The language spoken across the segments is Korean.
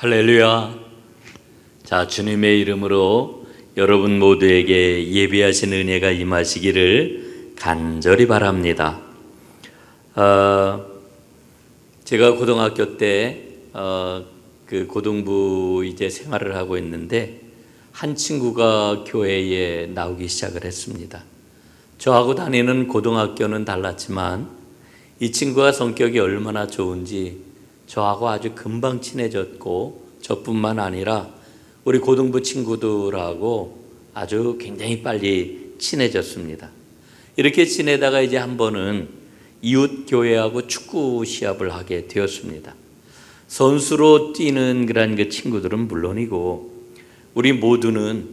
할렐루야. 자, 주님의 이름으로 여러분 모두에게 예비하신 은혜가 임하시기를 간절히 바랍니다. 제가 고등학교 때 그 고등부 이제 생활을 하고 있는데 한 친구가 교회에 나오기 시작을 했습니다. 저하고 다니는 고등학교는 달랐지만 이 친구가 성격이 얼마나 좋은지 저하고 아주 금방 친해졌고, 저뿐만 아니라 우리 고등부 친구들하고 아주 굉장히 빨리 친해졌습니다. 이렇게 지내다가 이제 한 번은 이웃 교회하고 축구 시합을 하게 되었습니다. 선수로 뛰는 그런 그 친구들은 물론이고 우리 모두는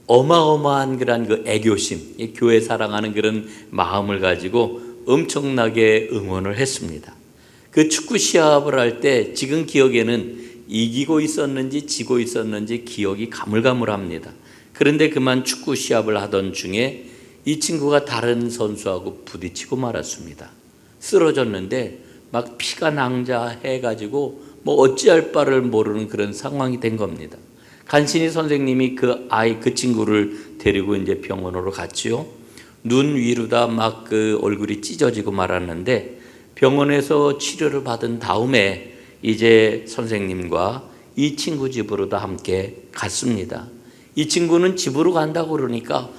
어마어마한 그런 그 애교심, 교회 사랑하는 그런 마음을 가지고 엄청나게 응원을 했습니다. 그 축구 시합을 할 때 지금 기억에는 이기고 있었는지 지고 있었는지 기억이 가물가물합니다. 그런데 그만 축구 시합을 하던 중에 이 친구가 다른 선수하고 부딪히고 말았습니다. 쓰러졌는데 막 피가 낭자해가지고 뭐 어찌할 바를 모르는 그런 상황이 된 겁니다. 간신히 선생님이 그 친구를 데리고 이제 병원으로 갔지요. 눈 위로다 막 그 얼굴이 찢어지고 말았는데 병원에서 치료를 받은 다음에 이제 선생님과 이 친구 집으로 다 함께 갔습니다. 이 친구는 집으로 간다고 그러니까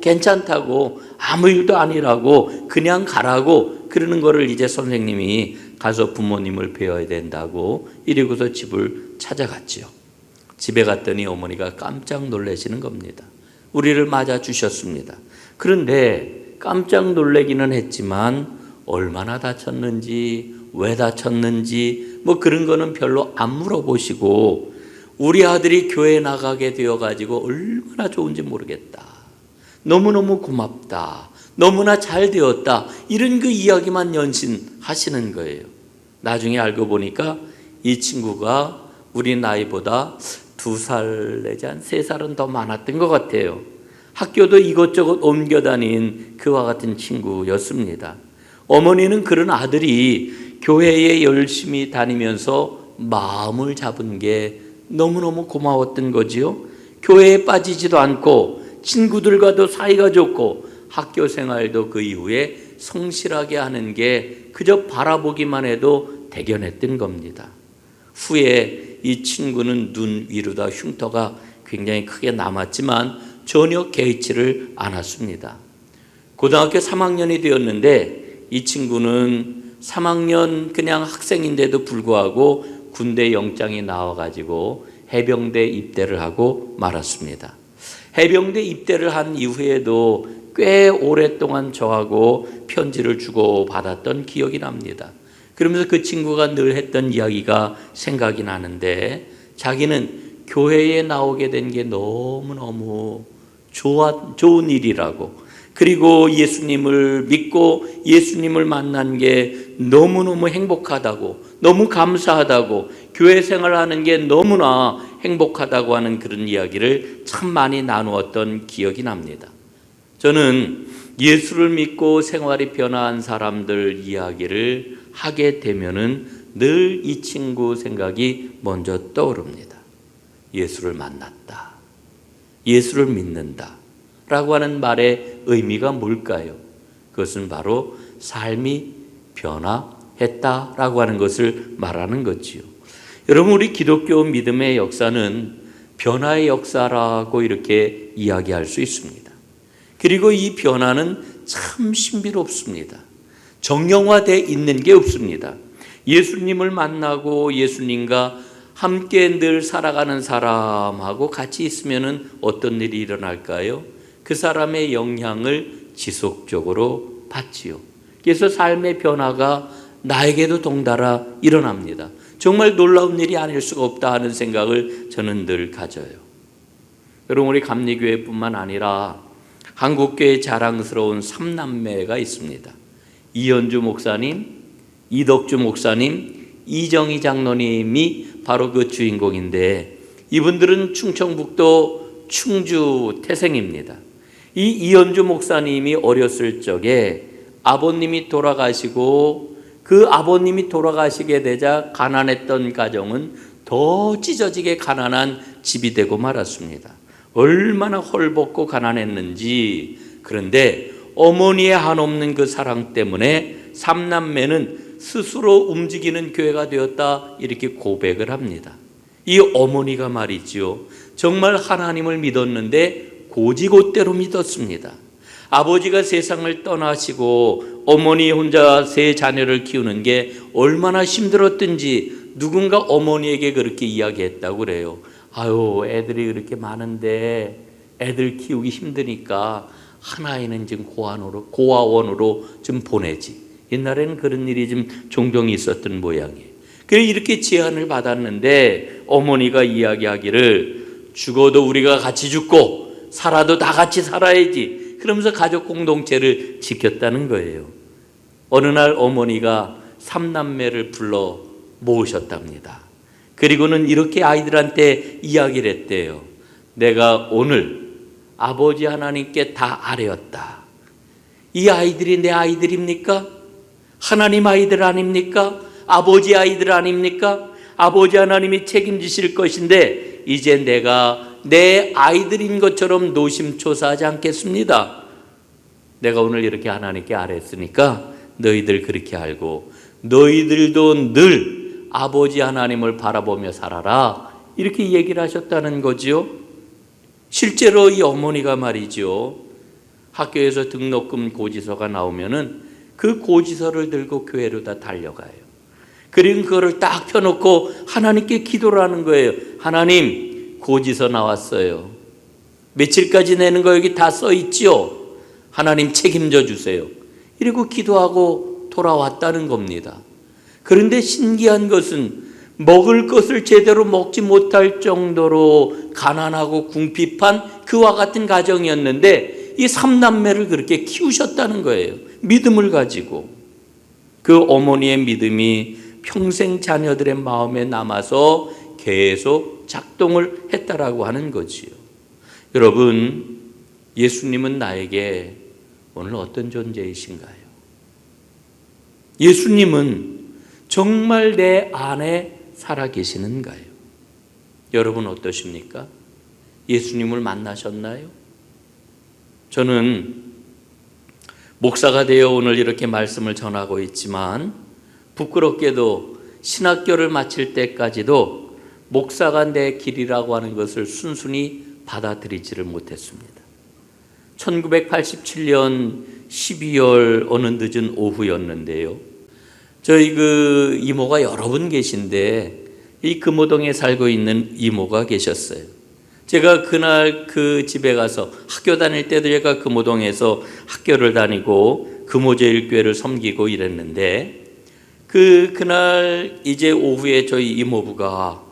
괜찮다고 아무 일도 아니라고 그냥 가라고 그러는 거를 이제 선생님이 가서 부모님을 뵈어야 된다고 이러고서 집을 찾아갔지요. 집에 갔더니 어머니가 깜짝 놀라시는 겁니다. 우리를 맞아 주셨습니다. 그런데 깜짝 놀라기는 했지만 얼마나 다쳤는지 왜 다쳤는지 뭐 그런 거는 별로 안 물어보시고 우리 아들이 교회에 나가게 되어가지고 얼마나 좋은지 모르겠다, 너무너무 고맙다, 너무나 잘 되었다, 이런 그 이야기만 연신하시는 거예요. 나중에 알고 보니까 이 친구가 우리 나이보다 2살 내지 한 3살은 더 많았던 것 같아요. 학교도 이것저것 옮겨 다닌 그와 같은 친구였습니다. 어머니는 그런 아들이 교회에 열심히 다니면서 마음을 잡은 게 너무너무 고마웠던 거지요. 교회에 빠지지도 않고 친구들과도 사이가 좋고 학교 생활도 그 이후에 성실하게 하는 게 그저 바라보기만 해도 대견했던 겁니다. 후에 이 친구는 눈 위로다 흉터가 굉장히 크게 남았지만 전혀 개의치를 않았습니다. 고등학교 3학년이 되었는데 이 친구는 3학년 그냥 학생인데도 불구하고 군대 영장이 나와가지고 해병대 입대를 하고 말았습니다. 해병대 입대를 한 이후에도 꽤 오랫동안 저하고 편지를 주고받았던 기억이 납니다. 그러면서 그 친구가 늘 했던 이야기가 생각이 나는데 자기는 교회에 나오게 된 게 너무너무 좋은 일이라고, 그리고 예수님을 믿고 예수님을 만난 게 너무너무 행복하다고, 너무 감사하다고, 교회 생활하는 게 너무나 행복하다고 하는 그런 이야기를 참 많이 나누었던 기억이 납니다. 저는 예수를 믿고 생활이 변화한 사람들 이야기를 하게 되면은 늘 이 친구 생각이 먼저 떠오릅니다. 예수를 만났다, 예수를 믿는다 라고 하는 말의 의미가 뭘까요? 그것은 바로 삶이 변화했다 라고 하는 것을 말하는 거지요. 여러분, 우리 기독교 믿음의 역사는 변화의 역사라고 이렇게 이야기할 수 있습니다. 그리고 이 변화는 참 신비롭습니다. 정형화되어 있는 게 없습니다. 예수님을 만나고 예수님과 함께 늘 살아가는 사람하고 같이 있으면 어떤 일이 일어날까요? 그 사람의 영향을 지속적으로 받지요. 그래서 삶의 변화가 나에게도 동달아 일어납니다. 정말 놀라운 일이 아닐 수가 없다 하는 생각을 저는 늘 가져요. 여러분, 우리 감리교회뿐만 아니라 한국교회의 자랑스러운 3남매가 있습니다. 이현주 목사님, 이덕주 목사님, 이정희 장로님이 바로 그 주인공인데 이분들은 충청북도 충주 태생입니다. 이 이현주 목사님이 어렸을 적에 아버님이 돌아가시고 그 아버님이 돌아가시게 되자 가난했던 가정은 더 찢어지게 가난한 집이 되고 말았습니다. 얼마나 헐벗고 가난했는지. 그런데 어머니의 한없는 그 사랑 때문에 삼남매는 스스로 움직이는 교회가 되었다, 이렇게 고백을 합니다. 이 어머니가 말이죠, 정말 하나님을 믿었는데 고지고대로 믿었습니다. 아버지가 세상을 떠나시고 어머니 혼자 세 자녀를 키우는 게 얼마나 힘들었든지 누군가 어머니에게 그렇게 이야기했다고 그래요. 아유, 애들이 그렇게 많은데 애들 키우기 힘드니까 하나이는 지금 고아원으로 좀 보내지. 옛날에는 그런 일이 좀 종종 있었던 모양이에요. 그래서 이렇게 제안을 받았는데 어머니가 이야기하기를 죽어도 우리가 같이 죽고 살아도 다 같이 살아야지, 그러면서 가족 공동체를 지켰다는 거예요. 어느 날 어머니가 삼남매를 불러 모으셨답니다. 그리고는 이렇게 아이들한테 이야기를 했대요. 내가 오늘 아버지 하나님께 다 아뢰었다. 이 아이들이 내 아이들입니까? 하나님 아이들 아닙니까? 아버지 아이들 아닙니까? 아버지 하나님이 책임지실 것인데 이제 내가 내 아이들인 것처럼 노심초사하지 않겠습니다. 내가 오늘 이렇게 하나님께 아뢰었으니까 너희들 그렇게 알고 너희들도 늘 아버지 하나님을 바라보며 살아라, 이렇게 얘기를 하셨다는 거지요. 실제로 이 어머니가 말이죠, 학교에서 등록금 고지서가 나오면은 그 고지서를 들고 교회로 다 달려가요. 그리고 그거를 딱 펴놓고 하나님께 기도를 하는 거예요. 하나님, 고지서 나왔어요. 며칠까지 내는 거 여기 다 써 있죠. 하나님 책임져 주세요. 이러고 기도하고 돌아왔다는 겁니다. 그런데 신기한 것은 먹을 것을 제대로 먹지 못할 정도로 가난하고 궁핍한 그와 같은 가정이었는데 이 삼남매를 그렇게 키우셨다는 거예요. 믿음을 가지고. 그 어머니의 믿음이 평생 자녀들의 마음에 남아서 계속 작동을 했다라고 하는 거지요. 여러분, 예수님은 나에게 오늘 어떤 존재이신가요? 예수님은 정말 내 안에 살아계시는가요? 여러분 어떠십니까? 예수님을 만나셨나요? 저는 목사가 되어 오늘 이렇게 말씀을 전하고 있지만 부끄럽게도 신학교를 마칠 때까지도 목사가 내 길이라고 하는 것을 순순히 받아들이지를 못했습니다. 1987년 12월 어느 늦은 오후였는데요. 저희 그 이모가 여러 분 계신데 이 금호동에 살고 있는 이모가 계셨어요. 제가 그날 그 집에 가서 학교 다닐 때도 제가 금호동에서 학교를 다니고 금호제일교회를 섬기고 이랬는데 그날 이제 오후에 저희 이모부가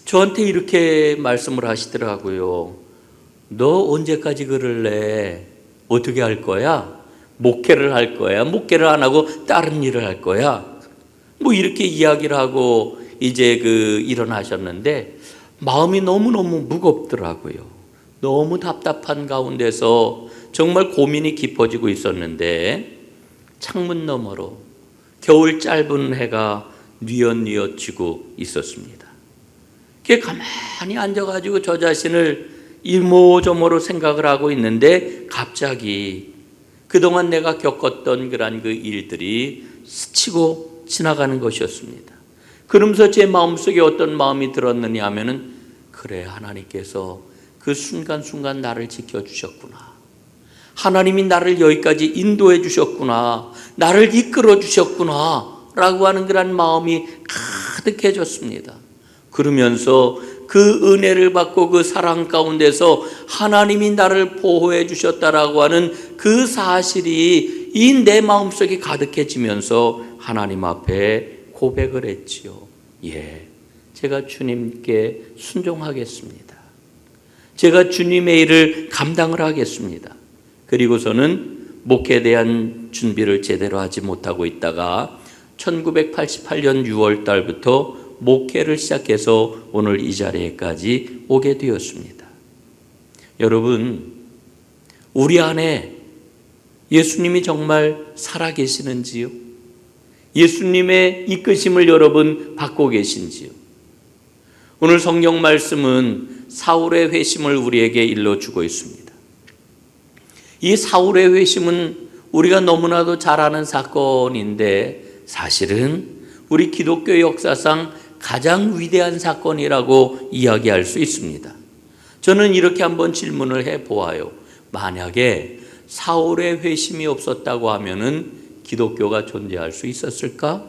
저한테 이렇게 말씀을 하시더라고요. 너 언제까지 그럴래? 어떻게 할 거야? 목회를 할 거야? 목회를 안 하고 다른 일을 할 거야? 뭐 이렇게 이야기를 하고 이제 일어나셨는데 마음이 너무너무 무겁더라고요. 너무 답답한 가운데서 정말 고민이 깊어지고 있었는데 창문 너머로 겨울 짧은 해가 뉘엿뉘엿 지고 있었습니다. 그게 가만히 앉아가지고 저 자신을 이모저모로 생각을 하고 있는데 갑자기 그동안 내가 겪었던 그런 그 일들이 스치고 지나가는 것이었습니다. 그러면서 제 마음속에 어떤 마음이 들었느냐 하면은 그래, 하나님께서 그 순간순간 나를 지켜주셨구나. 하나님이 나를 여기까지 인도해 주셨구나. 나를 이끌어 주셨구나. 라고 하는 그런 마음이 가득해졌습니다. 그러면서 그 은혜를 받고 그 사랑 가운데서 하나님이 나를 보호해 주셨다라고 하는 그 사실이 이 내 마음속에 가득해지면서 하나님 앞에 고백을 했지요. 예, 제가 주님께 순종하겠습니다. 제가 주님의 일을 감당을 하겠습니다. 그리고서는 목회에 대한 준비를 제대로 하지 못하고 있다가 1988년 6월 달부터 목회를 시작해서 오늘 이 자리에까지 오게 되었습니다. 여러분, 우리 안에 예수님이 정말 살아계시는지요? 예수님의 이끄심을 여러분 받고 계신지요? 오늘 성경 말씀은 사울의 회심을 우리에게 일러주고 있습니다. 이 사울의 회심은 우리가 너무나도 잘 아는 사건인데 사실은 우리 기독교 역사상 가장 위대한 사건이라고 이야기할 수 있습니다. 저는 이렇게 한번 질문을 해보아요. 만약에 사울의 회심이 없었다고 하면은 기독교가 존재할 수 있었을까?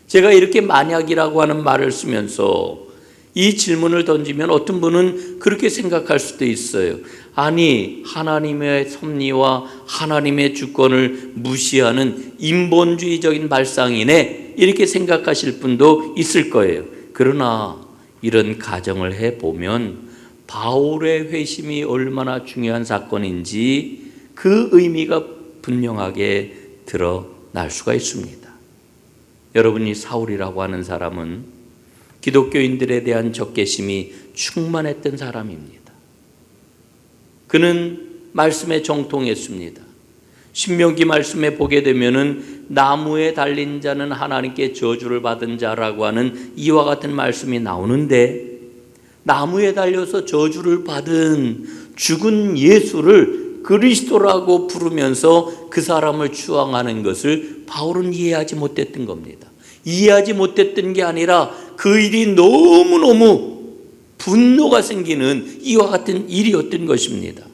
제가 이렇게 만약이라고 하는 말을 쓰면서 이 질문을 던지면 어떤 분은 그렇게 생각할 수도 있어요. 아니, 하나님의 섭리와 하나님의 주권을 무시하는 인본주의적인 발상이네, 이렇게 생각하실 분도 있을 거예요. 그러나 이런 가정을 해보면 바울의 회심이 얼마나 중요한 사건인지 그 의미가 분명하게 드러날 수가 있습니다. 여러분이 사울이라고 하는 사람은 기독교인들에 대한 적개심이 충만했던 사람입니다. 그는 말씀에 정통했습니다. 신명기 말씀에 보게 되면은 나무에 달린 자는 하나님께 저주를 받은 자라고 하는 이와 같은 말씀이 나오는데, 나무에 달려서 저주를 받은 죽은 예수를 그리스도라고 부르면서 그 사람을 추앙하는 것을 바울은 이해하지 못했던 겁니다. 이해하지 못했던 게 아니라 그 일이 너무너무 분노가 생기는 이와 같은 일이었던 것입니다.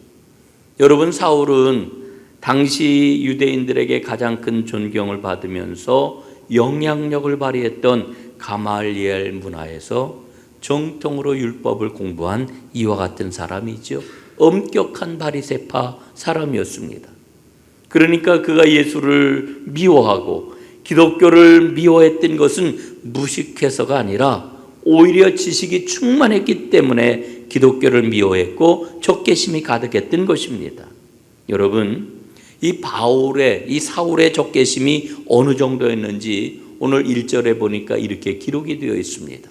여러분, 사울은 당시 유대인들에게 가장 큰 존경을 받으면서 영향력을 발휘했던 가말리엘 문화에서 정통으로 율법을 공부한 이와 같은 사람이죠. 엄격한 바리새파 사람이었습니다. 그러니까 그가 예수를 미워하고 기독교를 미워했던 것은 무식해서가 아니라 오히려 지식이 충만했기 때문에 기독교를 미워했고 적개심이 가득했던 것입니다. 여러분, 이 사울의 적개심이 어느 정도였는지 오늘 1절에 보니까 이렇게 기록이 되어 있습니다.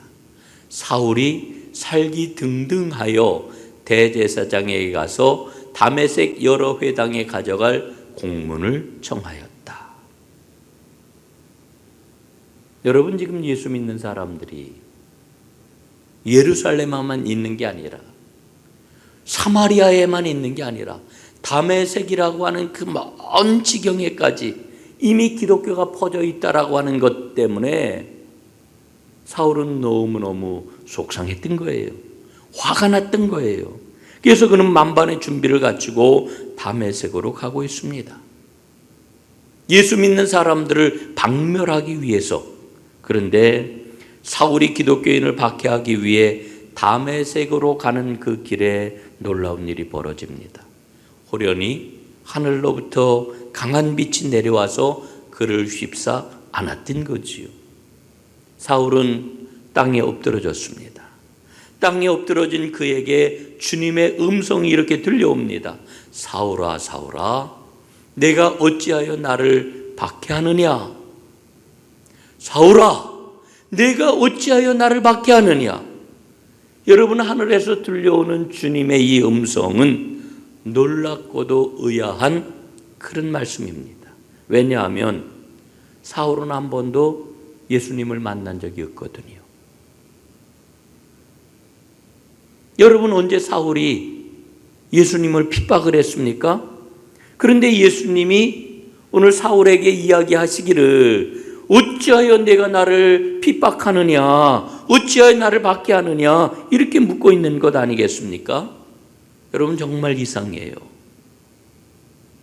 사울이 살기 등등하여 대제사장에게 가서 다메섹 여러 회당에 가져갈 공문을 청하였다. 여러분, 지금 예수 믿는 사람들이 예루살렘에만 있는 게 아니라 사마리아에만 있는 게 아니라 다메섹이라고 하는 그 먼 지경에까지 이미 기독교가 퍼져 있다라고 하는 것 때문에 사울은 너무너무 속상했던 거예요. 화가 났던 거예요. 그래서 그는 만반의 준비를 갖추고 다메섹으로 가고 있습니다. 예수 믿는 사람들을 박멸하기 위해서. 그런데 사울이 기독교인을 박해하기 위해 다메섹으로 가는 그 길에 놀라운 일이 벌어집니다. 호련히 하늘로부터 강한 빛이 내려와서 그를 휩싸 안았던 거지요. 사울은 땅에 엎드러졌습니다. 땅에 엎드러진 그에게 주님의 음성이 이렇게 들려옵니다. 사울아, 사울아, 내가 어찌하여 나를 박해하느냐? 사울아, 내가 어찌하여 나를 박해하느냐? 여러분, 하늘에서 들려오는 주님의 이 음성은 놀랍고도 의아한 그런 말씀입니다. 왜냐하면 사울은 한 번도 예수님을 만난 적이 없거든요. 여러분, 언제 사울이 예수님을 핍박을 했습니까? 그런데 예수님이 오늘 사울에게 이야기하시기를 어찌하여 내가 나를 핍박하느냐, 어찌하여 나를 박해하느냐, 이렇게 묻고 있는 것 아니겠습니까? 여러분, 정말 이상해요.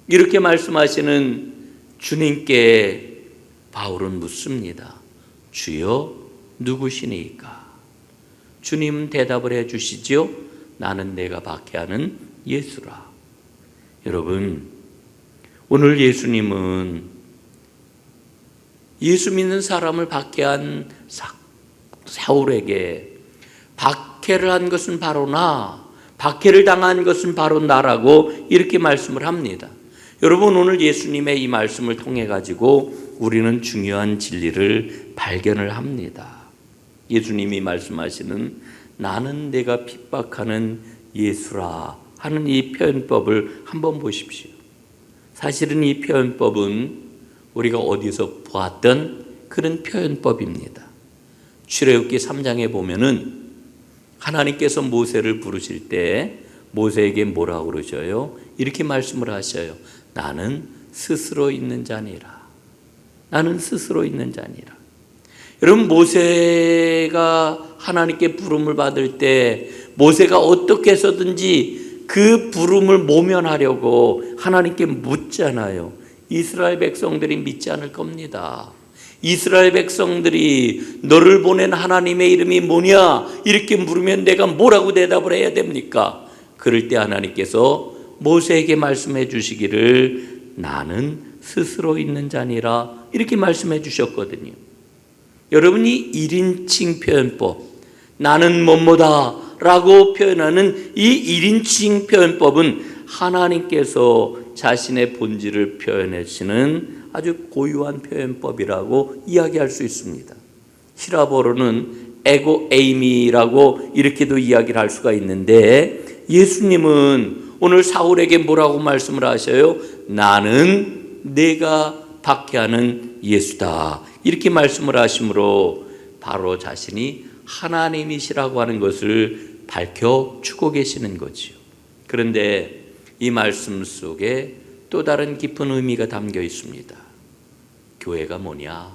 이렇게 말씀하시는 주님께 바울은 묻습니다. 주여, 누구시니까? 주님 대답을 해 주시지요. 나는 내가 박해하는 예수라. 여러분, 오늘 예수님은 예수 믿는 사람을 박해한 사울에게 박해를 한 것은 바로 박해를 당한 것은 바로 나라고 이렇게 말씀을 합니다. 여러분, 오늘 예수님의 이 말씀을 통해 가지고 우리는 중요한 진리를 발견을 합니다. 예수님이 말씀하시는 나는 내가 핍박하는 예수라 하는 이 표현법을 한번 보십시오. 사실은 이 표현법은 우리가 어디서 보았던 그런 표현법입니다. 출애굽기 3장에 보면은 하나님께서 모세를 부르실 때 모세에게 뭐라고 그러셔요? 이렇게 말씀을 하셔요. 나는 스스로 있는 자니라. 나는 스스로 있는 자니라. 여러분, 모세가 하나님께 부름을 받을 때 모세가 어떻게 해서든지 그 부름을 모면하려고 하나님께 묻잖아요. 이스라엘 백성들이 믿지 않을 겁니다. 이스라엘 백성들이 너를 보낸 하나님의 이름이 뭐냐? 이렇게 물으면 내가 뭐라고 대답을 해야 됩니까? 그럴 때 하나님께서 모세에게 말씀해 주시기를 나는 스스로 있는 자니라 이렇게 말씀해 주셨거든요. 여러분이 1인칭 표현법, 나는 뭐뭐다 라고 표현하는 이 1인칭 표현법은 하나님께서 자신의 본질을 표현하시는 아주 고유한 표현법이라고 이야기할 수 있습니다. 히라보로는 에고 에이미라고 이렇게도 이야기를 할 수가 있는데, 예수님은 오늘 사울에게 뭐라고 말씀을 하셔요? 나는 내가 박해하는 예수다 이렇게 말씀을 하심으로 바로 자신이 하나님이시라고 하는 것을 밝혀주고 계시는 거지요. 그런데 이 말씀 속에 또 다른 깊은 의미가 담겨 있습니다. 교회가 뭐냐?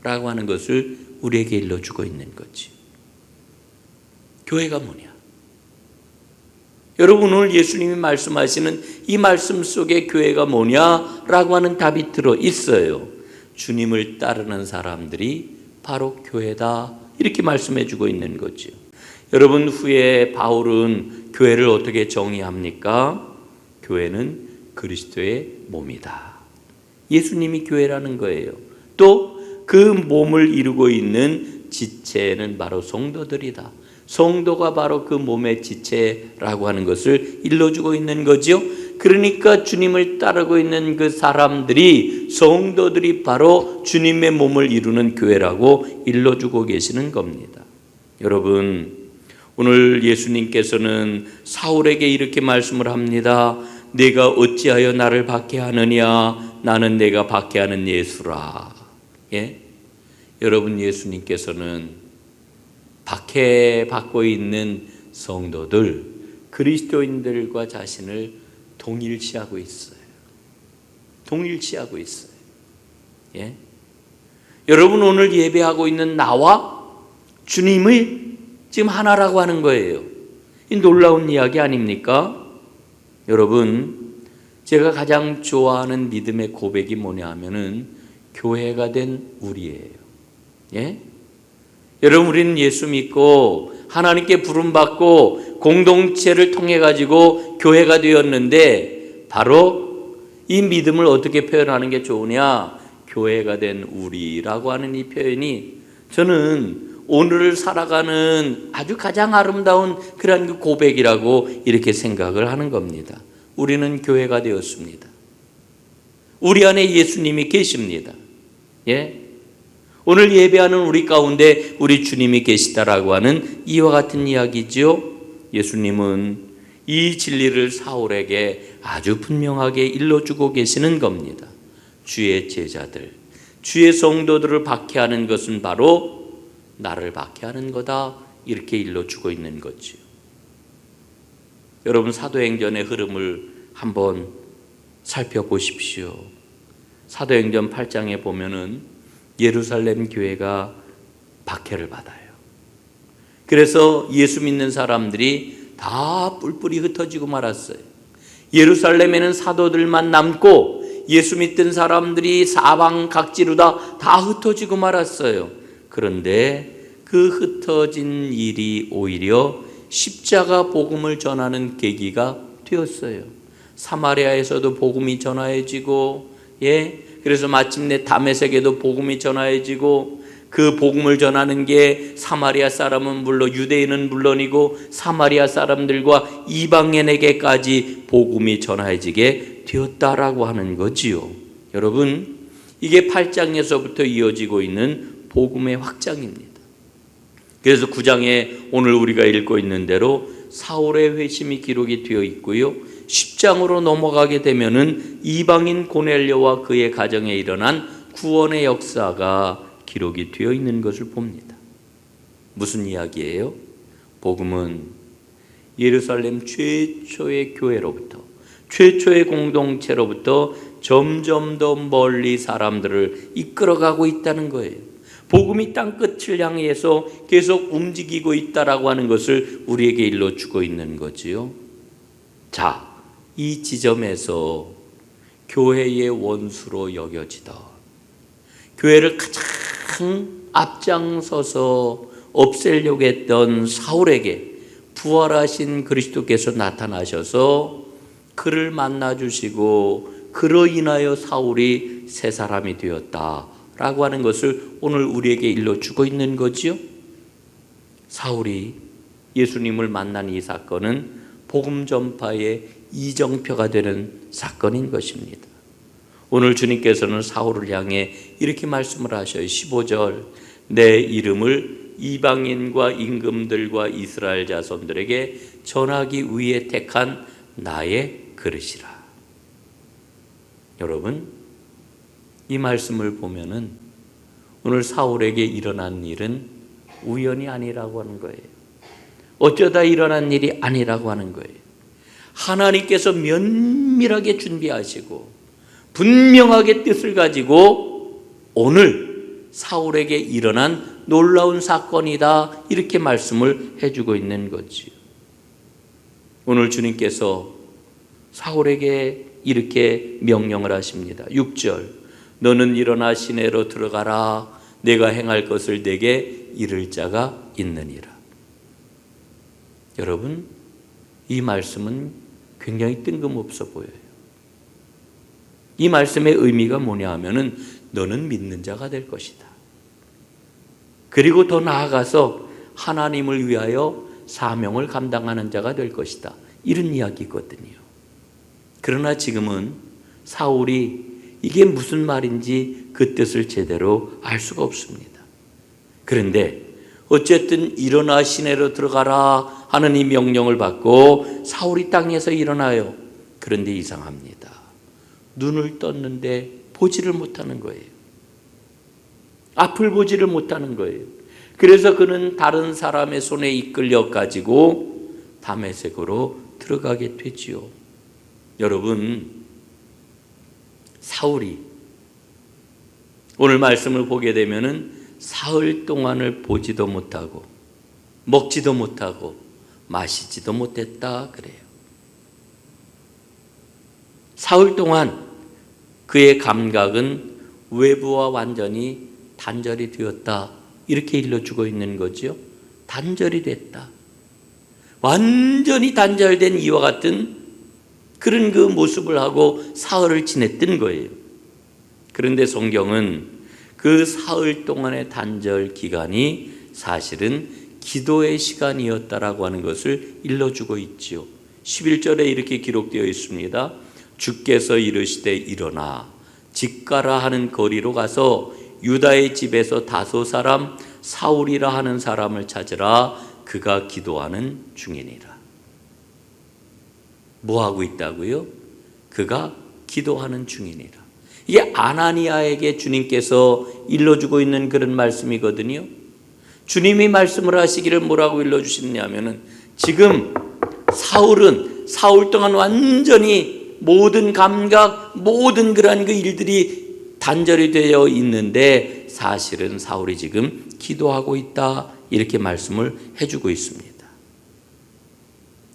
라고 하는 것을 우리에게 일러주고 있는 거지. 교회가 뭐냐? 여러분, 오늘 예수님이 말씀하시는 이 말씀 속에 교회가 뭐냐? 라고 하는 답이 들어 있어요. 주님을 따르는 사람들이 바로 교회다 이렇게 말씀해 주고 있는 거죠. 여러분, 후에 바울은 교회를 어떻게 정의합니까? 교회는 그리스도의 몸이다. 예수님이 교회라는 거예요. 또 그 몸을 이루고 있는 지체는 바로 성도들이다. 성도가 바로 그 몸의 지체라고 하는 것을 일러주고 있는 거죠. 그러니까 주님을 따르고 있는 그 사람들이, 성도들이 바로 주님의 몸을 이루는 교회라고 일러주고 계시는 겁니다. 여러분, 오늘 예수님께서는 사울에게 이렇게 말씀을 합니다. 네가 어찌하여 나를 박해하느냐? 나는 내가 박해하는 예수라. 예? 여러분, 예수님께서는 박해받고 있는 성도들, 그리스도인들과 자신을 동일시하고 있어요. 동일시하고 있어요. 예? 여러분, 오늘 예배하고 있는 나와 주님을 지금 하나라고 하는 거예요. 이 놀라운 이야기 아닙니까? 여러분, 제가 가장 좋아하는 믿음의 고백이 뭐냐 하면은 교회가 된 우리예요. 예? 여러분, 우리는 예수 믿고 하나님께 부름받고 공동체를 통해 가지고 교회가 되었는데, 바로 이 믿음을 어떻게 표현하는 게 좋으냐? 교회가 된 우리라고 하는 이 표현이 저는 오늘을 살아가는 아주 가장 아름다운 그런 그 고백이라고 이렇게 생각을 하는 겁니다. 우리는 교회가 되었습니다. 우리 안에 예수님이 계십니다. 예? 오늘 예배하는 우리 가운데 우리 주님이 계시다라고 하는 이와 같은 이야기죠. 예수님은 이 진리를 사울에게 아주 분명하게 일러주고 계시는 겁니다. 주의 제자들, 주의 성도들을 박해하는 것은 바로 나를 박해하는 거다 이렇게 일러주고 있는 거죠. 여러분, 사도행전의 흐름을 한번 살펴보십시오. 사도행전 8장에 보면은 예루살렘 교회가 박해를 받아요. 그래서 예수 믿는 사람들이 다 뿔뿔이 흩어지고 말았어요. 예루살렘에는 사도들만 남고 예수 믿던 사람들이 사방 각지로 다 흩어지고 말았어요. 그런데 그 흩어진 일이 오히려 십자가 복음을 전하는 계기가 되었어요. 사마리아에서도 복음이 전하여지고, 그래서 마침내 다메섹에도 복음이 전하여지고, 그 복음을 전하는 게 사마리아 사람은 물론, 유대인은 물론이고 사마리아 사람들과 이방인에게까지 복음이 전하여지게 되었다라고 하는 거지요. 여러분, 이게 8장에서부터 이어지고 있는 복음의 확장입니다. 그래서 9장에 오늘 우리가 읽고 있는 대로 사울의 회심이 기록이 되어 있고요. 10장으로 넘어가게 되면은 이방인 고넬료와 그의 가정에 일어난 구원의 역사가 기록이 되어 있는 것을 봅니다. 무슨 이야기예요? 복음은 예루살렘 최초의 교회로부터, 최초의 공동체로부터 점점 더 멀리 사람들을 이끌어가고 있다는 거예요. 복음이 땅끝을 향해서 계속 움직이고 있다라고 하는 것을 우리에게 일러주고 있는 거지요. 자, 이 지점에서 교회의 원수로 여겨지던, 교회를 가장 앞장서서 없애려고 했던 사울에게 부활하신 그리스도께서 나타나셔서 그를 만나주시고 그로 인하여 사울이 새 사람이 되었다라고 하는 것을 오늘 우리에게 일러주고 있는 거지요. 사울이 예수님을 만난 이 사건은 복음 전파의 이정표가 되는 사건인 것입니다. 오늘 주님께서는 사울을 향해 이렇게 말씀을 하셔요. 15절, 내 이름을 이방인과 임금들과 이스라엘 자손들에게 전하기 위해 택한 나의 그릇이라. 여러분, 이 말씀을 보면은 오늘 사울에게 일어난 일은 우연이 아니라고 하는 거예요. 어쩌다 일어난 일이 아니라고 하는 거예요. 하나님께서 면밀하게 준비하시고 분명하게 뜻을 가지고 오늘 사울에게 일어난 놀라운 사건이다, 이렇게 말씀을 해주고 있는 거지요. 오늘 주님께서 사울에게 이렇게 명령을 하십니다. 6절, 너는 일어나 시내로 들어가라. 내가 행할 것을 내게 이를 자가 있느니라. 여러분, 이 말씀은 굉장히 뜬금없어 보여요. 이 말씀의 의미가 뭐냐 하면은 너는 믿는 자가 될 것이다. 그리고 더 나아가서 하나님을 위하여 사명을 감당하는 자가 될 것이다, 이런 이야기거든요. 그러나 지금은 사울이 이게 무슨 말인지 그 뜻을 제대로 알 수가 없습니다. 그런데 어쨌든 일어나 시내로 들어가라 하는 이 명령을 받고 사울이 땅에서 일어나요. 그런데 이상합니다. 눈을 떴는데 보지를 못하는 거예요. 앞을 보지를 못하는 거예요. 그래서 그는 다른 사람의 손에 이끌려 가지고 다메섹으로 들어가게 되지요. 여러분, 사울이 오늘 말씀을 보게 되면은 사흘 동안을 보지도 못하고 먹지도 못하고 마시지도 못했다 그래요. 사흘 동안 그의 감각은 외부와 완전히 단절이 되었다, 이렇게 일러주고 있는 거죠. 단절이 됐다. 완전히 단절된 이와 같은 그런 그 모습을 하고 사흘을 지냈던 거예요. 그런데 성경은 그 사흘 동안의 단절 기간이 사실은 기도의 시간이었다라고 하는 것을 일러주고 있지요. 11절에 이렇게 기록되어 있습니다. 주께서 이르시되 일어나 직가라 하는 거리로 가서 유다의 집에서 다소 사람 사울이라 하는 사람을 찾으라. 그가 기도하는 중이니라. 뭐 하고 있다고요? 그가 기도하는 중이니라. 이게 아나니아에게 주님께서 일러주고 있는 그런 말씀이거든요. 주님이 말씀을 하시기를 뭐라고 일러주시느냐면은 지금 사울은 사흘 동안 완전히 모든 감각, 모든 그러한 그 일들이 단절이 되어 있는데 사실은 사울이 지금 기도하고 있다, 이렇게 말씀을 해주고 있습니다.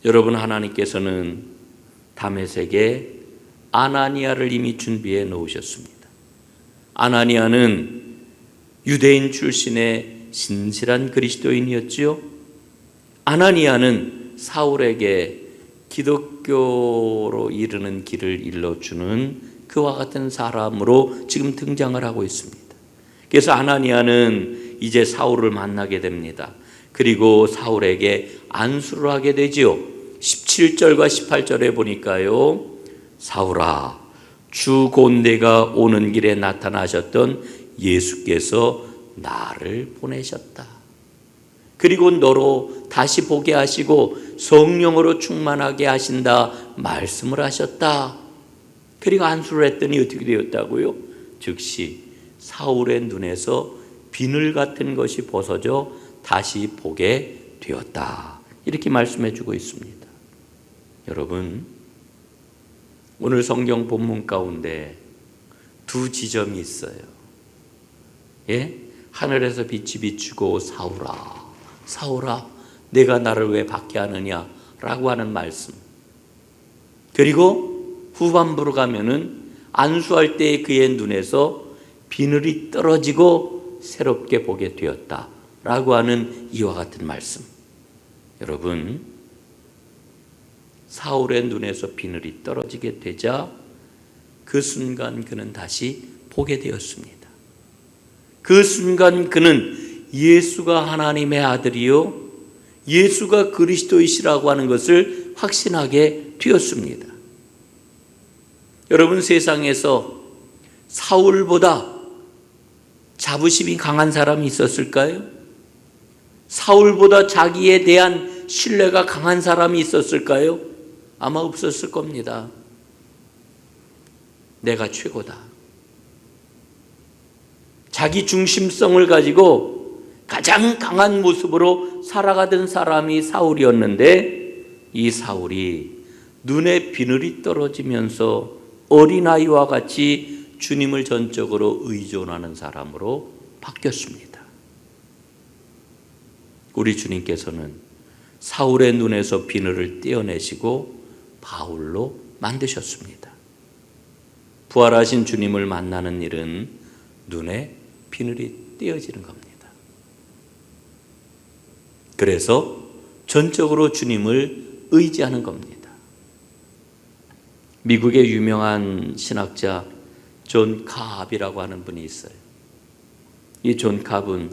여러분, 하나님께서는 다메섹에 아나니아를 이미 준비해 놓으셨습니다. 아나니아는 유대인 출신의 신실한 그리스도인이었지요. 아나니아는 사울에게 기독교로 이르는 길을 일러주는 그와 같은 사람으로 지금 등장을 하고 있습니다. 그래서 아나니아는 이제 사울을 만나게 됩니다. 그리고 사울에게 안수를 하게 되지요. 17절과 18절에 보니까요, 사울아, 주 곧 내가 오는 길에 나타나셨던 예수께서 나를 보내셨다. 그리고 너로 다시 보게 하시고 성령으로 충만하게 하신다 말씀을 하셨다. 그리고 안수를 했더니 어떻게 되었다고요? 즉시 사울의 눈에서 비늘 같은 것이 벗어져 다시 보게 되었다. 이렇게 말씀해 주고 있습니다. 여러분, 오늘 성경 본문 가운데 두 지점이 있어요. 예? 하늘에서 빛이 비추고 사울아, 사울아, 내가 나를 왜 밖에 하느냐 라고 하는 말씀. 그리고 후반부로 가면은 안수할 때에 그의 눈에서 비늘이 떨어지고 새롭게 보게 되었다 라고 하는 이와 같은 말씀. 여러분, 사울의 눈에서 비늘이 떨어지게 되자 그 순간 그는 다시 보게 되었습니다. 그 순간 그는 예수가 하나님의 아들이요 예수가 그리스도이시라고 하는 것을 확신하게 되었습니다. 여러분, 세상에서 사울보다 자부심이 강한 사람이 있었을까요? 사울보다 자기에 대한 신뢰가 강한 사람이 있었을까요? 아마 없었을 겁니다. 내가 최고다. 자기 중심성을 가지고 가장 강한 모습으로 살아가던 사람이 사울이었는데, 이 사울이 눈에 비늘이 떨어지면서 어린아이와 같이 주님을 전적으로 의존하는 사람으로 바뀌었습니다. 우리 주님께서는 사울의 눈에서 비늘을 떼어내시고 바울로 만드셨습니다. 부활하신 주님을 만나는 일은 눈에 비늘이 떼어지는 겁니다. 그래서 전적으로 주님을 의지하는 겁니다. 미국의 유명한 신학자 존 카합이라고 하는 분이 있어요. 이 존 카합은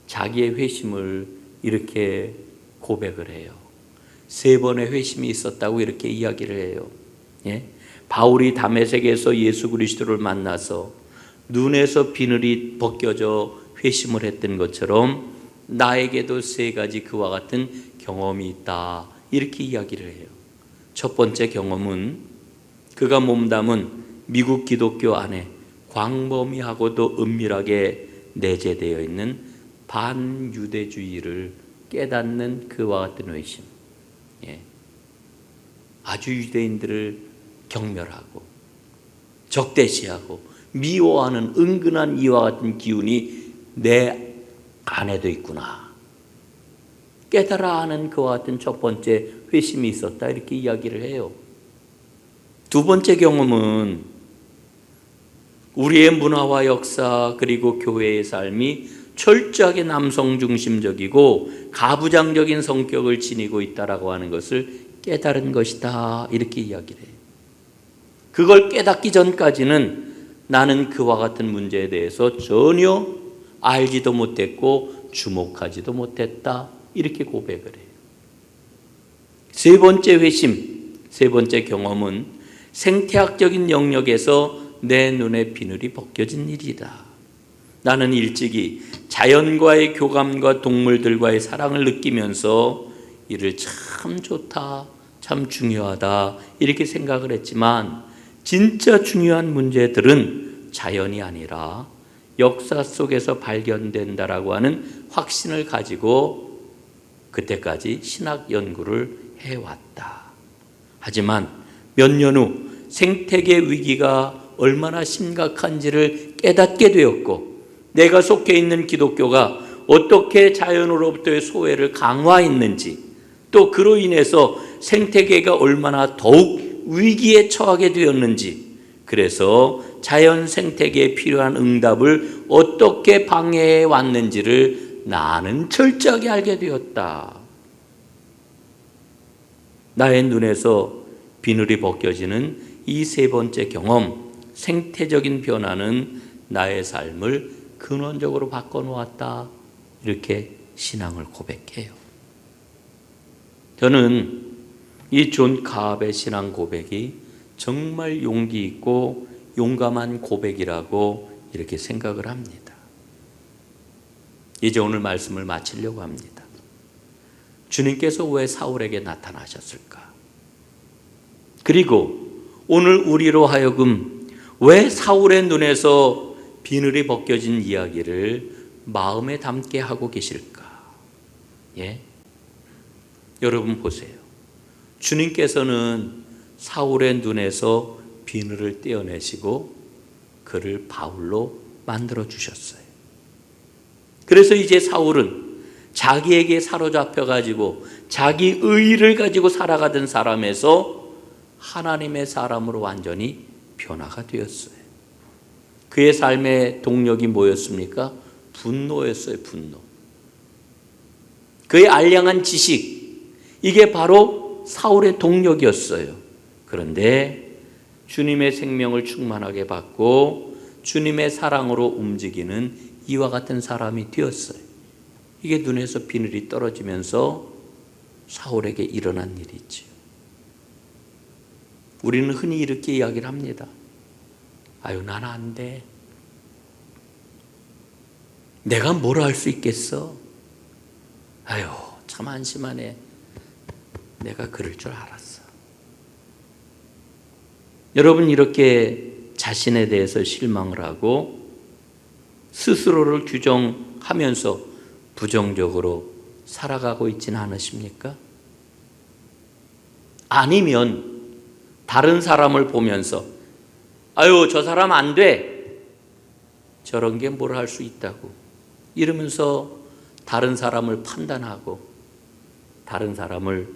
자기의 회심을 이렇게 고백을 해요. 3번의 회심이 있었다고 이렇게 이야기를 해요. 예? 바울이 다메섹에서 예수 그리스도를 만나서 눈에서 비늘이 벗겨져 회심을 했던 것처럼 나에게도 3가지 그와 같은 경험이 있다, 이렇게 이야기를 해요. 첫 번째 경험은 그가 몸담은 미국 기독교 안에 광범위하고도 은밀하게 내재되어 있는 반유대주의를 깨닫는 그와 같은 회심. 예. 아주 유대인들을 경멸하고 적대시하고 미워하는 은근한 이와 같은 기운이 내 안에도 있구나, 깨달아 하는 그와 같은 첫 번째 회심이 있었다, 이렇게 이야기를 해요. 두 번째 경험은 우리의 문화와 역사 그리고 교회의 삶이 철저하게 남성 중심적이고 가부장적인 성격을 지니고 있다라고 하는 것을 깨달은 것이다, 이렇게 이야기를 해요. 그걸 깨닫기 전까지는 나는 그와 같은 문제에 대해서 전혀 알지도 못했고 주목하지도 못했다, 이렇게 고백을 해요. 세 번째 회심, 세 번째 경험은 생태학적인 영역에서 내 눈에 비늘이 벗겨진 일이다. 나는 일찍이 자연과의 교감과 동물들과의 사랑을 느끼면서 이를 참 좋다, 참 중요하다, 이렇게 생각을 했지만 진짜 중요한 문제들은 자연이 아니라 역사 속에서 발견된다라고 하는 확신을 가지고 그때까지 신학 연구를 해왔다. 하지만 몇 년 후 생태계 위기가 얼마나 심각한지를 깨닫게 되었고, 내가 속해 있는 기독교가 어떻게 자연으로부터의 소외를 강화했는지, 또 그로 인해서 생태계가 얼마나 더욱 위기에 처하게 되었는지, 그래서 자연 생태계에 필요한 응답을 어떻게 방해해 왔는지를 나는 철저하게 알게 되었다. 나의 눈에서 비늘이 벗겨지는 이 세 번째 경험, 생태적인 변화는 나의 삶을 근원적으로 바꿔놓았다, 이렇게 신앙을 고백해요. 저는 이 존 카합의 신앙 고백이 정말 용기 있고 용감한 고백이라고 이렇게 생각을 합니다. 이제 오늘 말씀을 마치려고 합니다. 주님께서 왜 사울에게 나타나셨을까? 그리고 오늘 우리로 하여금 왜 사울의 눈에서 비늘이 벗겨진 이야기를 마음에 담게 하고 계실까? 여러분 보세요. 주님께서는 사울의 눈에서 비늘을 떼어내시고 그를 바울로 만들어 주셨어요. 그래서 이제 사울은 자기에게 사로잡혀 가지고 자기 의의를 가지고 살아가던 사람에서 하나님의 사람으로 완전히 변화가 되었어요. 그의 삶의 동력이 뭐였습니까? 분노였어요. 분노. 그의 알량한 지식, 이게 바로 사울의 동력이었어요. 그런데 주님의 생명을 충만하게 받고 주님의 사랑으로 움직이는 이와 같은 사람이 되었어요. 이게 눈에서 비늘이 떨어지면서 사울에게 일어난 일이지요. 우리는 흔히 이렇게 이야기를 합니다. 아유, 난 안 돼. 내가 뭘 할 수 있겠어? 아유, 참 한심하네. 내가 그럴 줄 알았어. 여러분, 이렇게 자신에 대해서 실망을 하고 스스로를 규정하면서 부정적으로 살아가고 있지는 않으십니까? 아니면 다른 사람을 보면서 아유, 저 사람 안 돼. 저런 게 뭘 할 수 있다고 이러면서 다른 사람을 판단하고 다른 사람을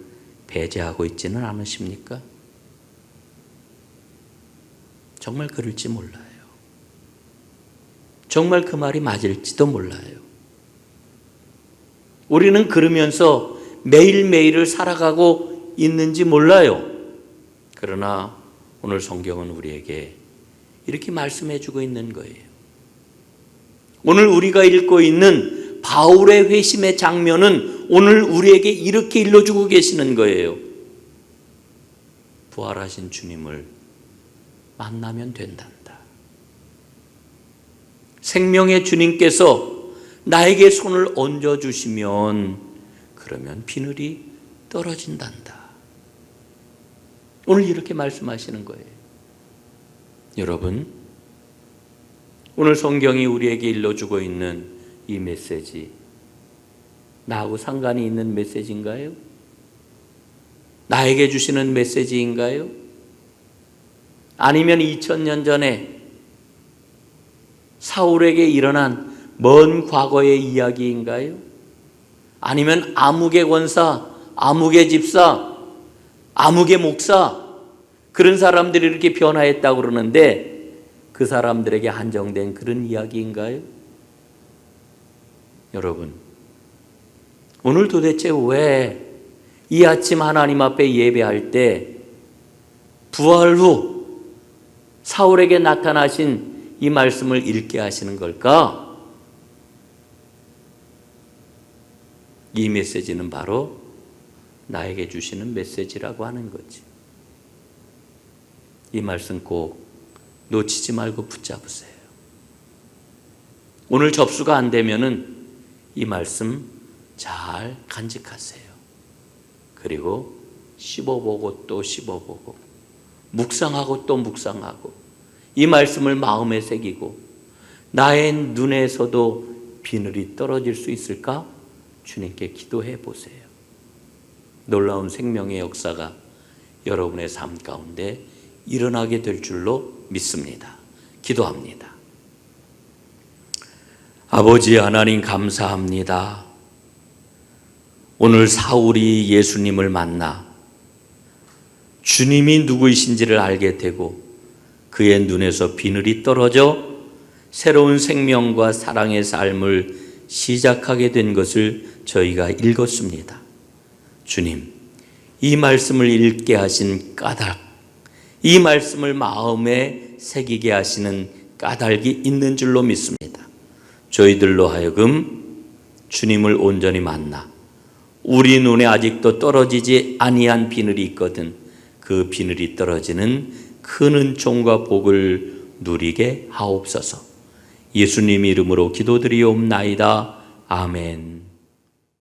배제하고 있지는 않으십니까? 정말 그럴지 몰라요. 정말 그 말이 맞을지도 몰라요. 우리는 그러면서 매일매일을 살아가고 있는지 몰라요. 그러나 오늘 성경은 우리에게 이렇게 말씀해 주고 있는 거예요. 오늘 우리가 읽고 있는 바울의 회심의 장면은 오늘 우리에게 이렇게 일러주고 계시는 거예요. 부활하신 주님을 만나면 된단다. 생명의 주님께서 나에게 손을 얹어주시면 그러면 비늘이 떨어진단다. 오늘 이렇게 말씀하시는 거예요. 여러분, 오늘 성경이 우리에게 일러주고 있는 이 메시지, 나하고 상관이 있는 메시지인가요? 나에게 주시는 메시지인가요? 아니면 2000년 전에 사울에게 일어난 먼 과거의 이야기인가요? 아니면 아무개 권사, 아무개 집사, 아무개 목사, 그런 사람들이 이렇게 변화했다고 그러는데 그 사람들에게 한정된 그런 이야기인가요? 여러분, 오늘 도대체 왜 이 아침 하나님 앞에 예배할 때 부활 후 사울에게 나타나신 이 말씀을 읽게 하시는 걸까? 이 메시지는 바로 나에게 주시는 메시지라고 하는 거지. 이 말씀 꼭 놓치지 말고 붙잡으세요. 오늘 접수가 안 되면은 이 말씀 잘 간직하세요. 그리고 씹어보고 또 씹어보고 묵상하고 또 묵상하고 이 말씀을 마음에 새기고 나의 눈에서도 비늘이 떨어질 수 있을까? 주님께 기도해 보세요. 놀라운 생명의 역사가 여러분의 삶 가운데 일어나게 될 줄로 믿습니다. 기도합니다. 아버지 하나님 감사합니다. 오늘 사울이 예수님을 만나 주님이 누구이신지를 알게 되고 그의 눈에서 비늘이 떨어져 새로운 생명과 사랑의 삶을 시작하게 된 것을 저희가 읽었습니다. 주님, 이 말씀을 읽게 하신 까닭, 이 말씀을 마음에 새기게 하시는 까닭이 있는 줄로 믿습니다. 저희들로 하여금 주님을 온전히 만나 우리 눈에 아직도 떨어지지 아니한 비늘이 있거든 그 비늘이 떨어지는 큰 은총과 복을 누리게 하옵소서. 예수님 이름으로 기도드리옵나이다. 아멘.